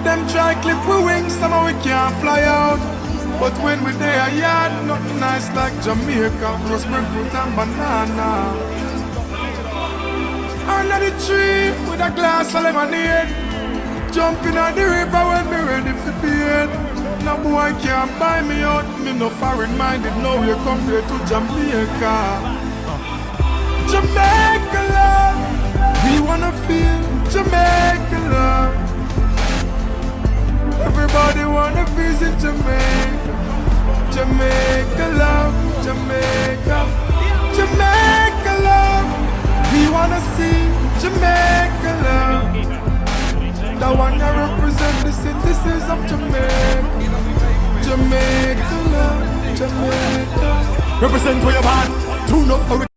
Them try clip we wings, somehow we can't fly out. But when we there, yeah, nothing nice like Jamaica. Just breadfruit and banana. Under the tree with a glass of lemonade. Jumping on the river when me ready for bed. No boy can't buy me out. Me no foreign minded, no way compared to Jamaica. Jamaica love, we wanna feel Jamaica love. Everybody wanna visit Jamaica. Jamaica love, Jamaica. Jamaica love, we wanna see Jamaica love. The one that represent the citizens of Jamaica. Jamaica love, Jamaica. Represent where you're born, tune up for it.